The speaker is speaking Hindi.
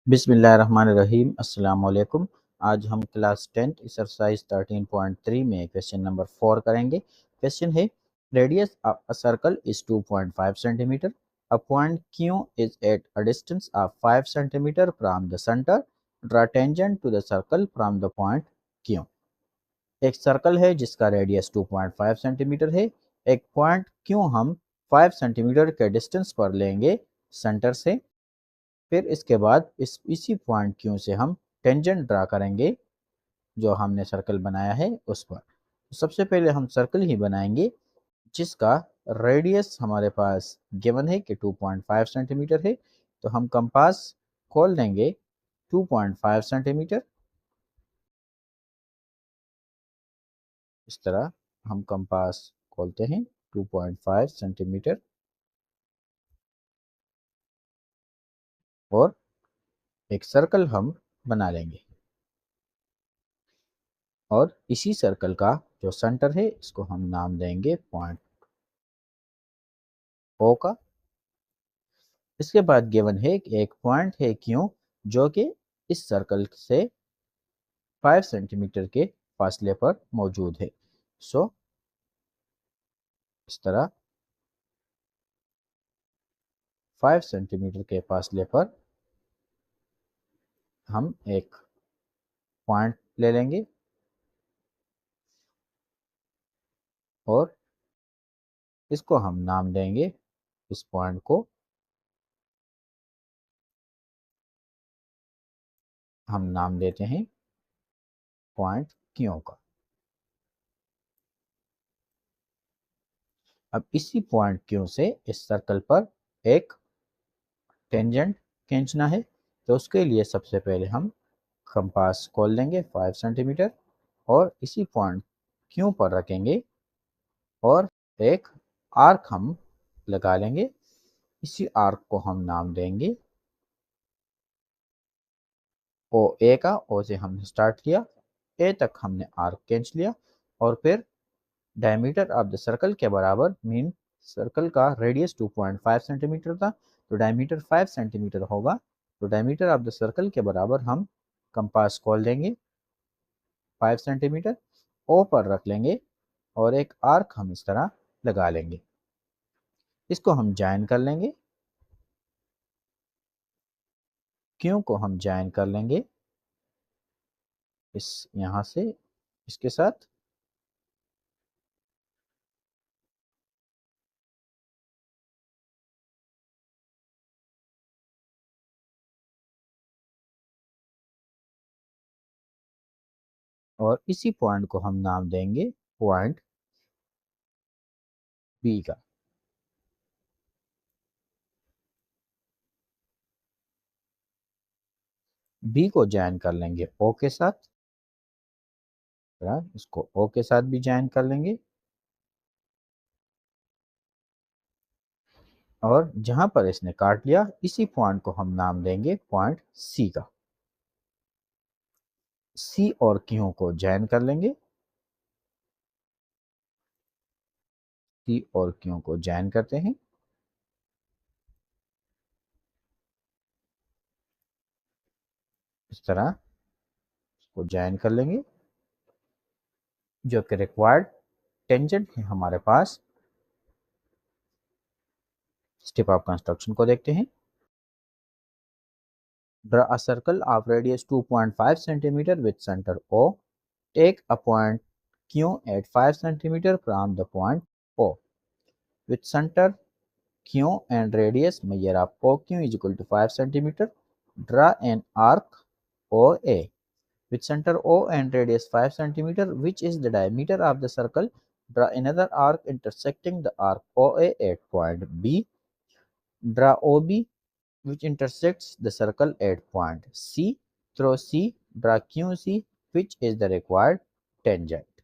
बिस्मिल्लाहिर्रहमानिर्रहीम अस्सलाम वालेकुम। आज हम क्लास 10 एक्सरसाइज 13.3 में क्वेश्चन नंबर 4 करेंगे। क्वेश्चन है radius of a circle is 2.5 centimetre. A point Q is at a distance of 5 centimetre from the centre. Draw tangent to the circle from the point Q। एक सर्कल है जिसका रेडियस 2.5 सेंटीमीटर है। एक पॉइंट Q हम 5 सेंटीमीटर के डिस्टेंस पर लेंगे सेंटर से। फिर इसके बाद इसी पॉइंट क्यू से हम टेंजेंट ड्रा करेंगे जो हमने सर्कल बनाया है उस पर। तो सबसे पहले हम सर्कल ही बनाएंगे जिसका रेडियस हमारे पास गिवन है कि 2.5 सेंटीमीटर है। तो हम कंपास खोल देंगे 2.5 सेंटीमीटर। इस तरह हम कंपास खोलते हैं 2.5 सेंटीमीटर और एक सर्कल हम बना लेंगे। और इसी सर्कल का जो सेंटर है इसको हम नाम देंगे पॉइंट ओ का। इसके बाद गिवन है कि एक पॉइंट है क्यू जो कि इस सर्कल से 5 सेंटीमीटर के फासले पर मौजूद है। सो इस तरह 5 सेंटीमीटर के फासले पर हम एक पॉइंट ले लेंगे और इसको हम नाम देंगे, इस पॉइंट को हम नाम देते हैं पॉइंट क्यू का। अब इसी पॉइंट क्यू से इस सर्कल पर एक टेंजेंट खींचना है। तो उसके लिए सबसे पहले हम कंपास खोल लेंगे 5 सेंटीमीटर और इसी पॉइंट क्यू पर रखेंगे और एक आर्क हम लगा लेंगे। इसी आर्क को हम नाम देंगे ओ ए का। ओ से हमने स्टार्ट किया, ए तक हमने आर्क खींच लिया और फिर डायमीटर ऑफ द सर्कल के बराबर, मीन सर्कल का रेडियस 2.5 सेंटीमीटर था तो डायमीटर 5 सेंटीमीटर होगा। तो डायमीटर ऑफ द सर्कल के बराबर हम कंपास खोल देंगे 5 सेंटीमीटर, ओ पर रख लेंगे और एक आर्क हम इस तरह लगा लेंगे। इसको हम ज्वाइन कर लेंगे, क्यू को हम ज्वाइन कर लेंगे इस यहाँ से इसके साथ। और इसी पॉइंट को हम नाम देंगे पॉइंट बी का। बी को ज्वाइन कर लेंगे ओ के साथ, इसको ओ के साथ भी ज्वाइन कर लेंगे और जहां पर इसने काट लिया इसी पॉइंट को हम नाम देंगे पॉइंट सी का। सी और क्यू को ज्वाइन कर लेंगे, सी और क्यू को ज्वाइन करते हैं। इस तरह इसको ज्वाइन कर लेंगे जो कि रिक्वायर्ड टेंजेंट है हमारे पास। स्टेप ऑफ कंस्ट्रक्शन को देखते हैं। Draw a circle of radius 2.5 centimetre with centre O. Take a point Q at 5 centimeter from the point O. With center Q and radius measure of OQ is equal to 5 centimeter. Draw an arc OA with center O and radius 5 centimeter, which is the diameter of the circle. Draw another arc intersecting the arc OA at point B. Draw OB which intersects the circle at point C. Through C, draw QC, which is the required tangent.